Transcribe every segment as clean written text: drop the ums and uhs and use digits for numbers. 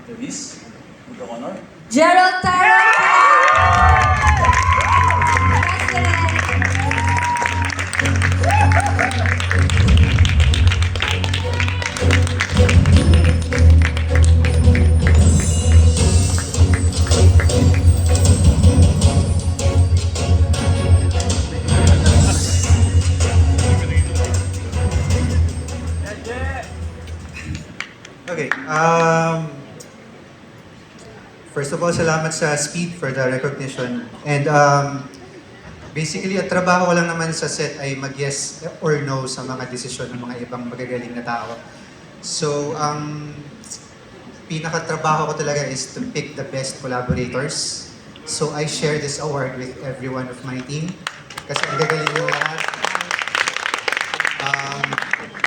Luis, with the honor. Gerald Tyrone! Okay. First of all, salamat sa Speed for the recognition. And basically, ang trabaho ko lang naman sa set ay mag-yes or no sa mga desisyon ng mga ibang magagaling na tao. So, ang pinakatrabaho ko talaga is to pick the best collaborators. So, I share this award with every one of my team. Kasi ang gagaling nyo lahat.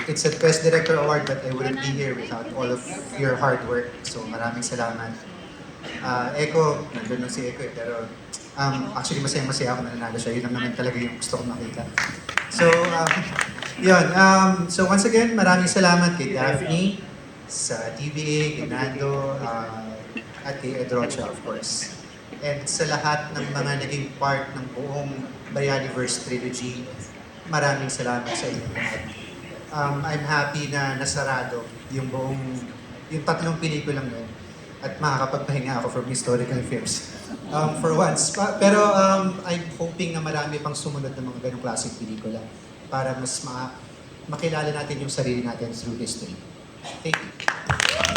It's a Best Director Award, but I wouldn't be here without all of your hard work. So maraming salamat. Eko, nandun lang si Eko pero actually masaya ako na nanalo siya. Yun naman talaga yung gusto kong makita. So, yun. So once again, maraming salamat kay Daphne, sa TVA, kay Nando, at kay Edrocha, of course. And sa lahat ng mga naging part ng buong Bayaniverse Trilogy, maraming salamat sa inyo lahat. I'm happy na nasarado yung tatlong pelikulang yun at makakapagpahinga ako from historical films for once. Pero I'm hoping na marami pang sumunod ng mga ganong klaseng pelikula para mas makilala natin yung sarili natin through history. Thank you.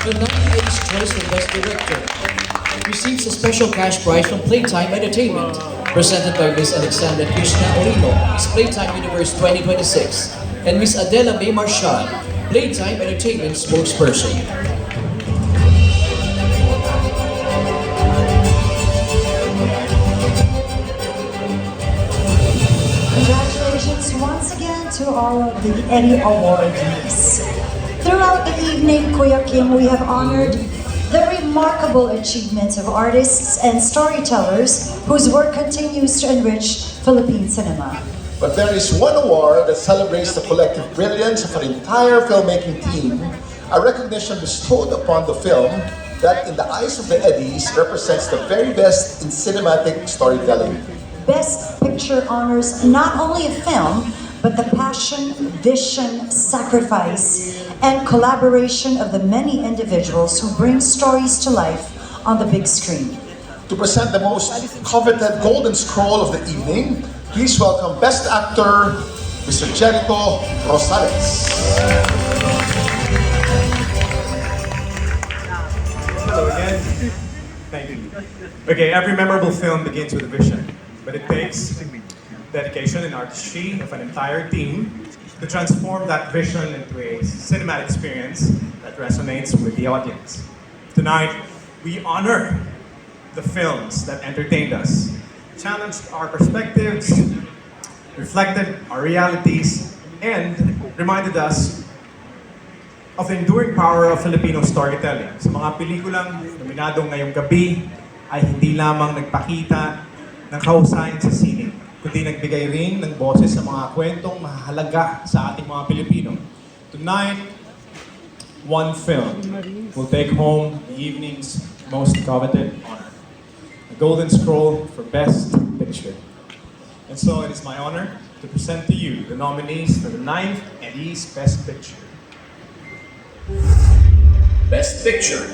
The 98's choice for Best Director receives a special cash prize from Playtime Entertainment, presented by Ms. Alexandra Krishna Orino, Miss Playtime Universe 2026, and Miss Adela May Marshall, Playtime Entertainment spokesperson. Congratulations once again to all of the Eddie awardees. Throughout the evening, Kuya Kim, we have honored the remarkable achievements of artists and storytellers whose work continues to enrich Philippine cinema. But there is one award that celebrates the collective brilliance of an entire filmmaking team, a recognition bestowed upon the film that, in the eyes of the Eddies, represents the very best in cinematic storytelling. Best Picture honors not only a film, but the passion, vision, sacrifice, and collaboration of the many individuals who bring stories to life on the big screen. To present the most coveted Golden Scroll of the evening, please welcome Best Actor, Mr. Jericho Rosales. Hello again. Thank you. Okay, every memorable film begins with a vision, but it takes dedication and artistry of an entire team to transform that vision into a cinematic experience that resonates with the audience. Tonight, we honor the films that entertained us, challenged our perspectives, reflected our realities, and reminded us of the enduring power of Filipino storytelling. Sa mga pelikulang nominado ngayong gabi ay hindi lamang nagpakita ng kahusayan sa sining, kundi nagbigay rin ng boses sa mga kwentong mahalaga sa ating mga Pilipino. Tonight, one film will take home the evening's most coveted honor, the Golden Scroll for Best Picture. And so it is my honor to present to you the nominees for the 9th Eddies Best Picture. Best Picture.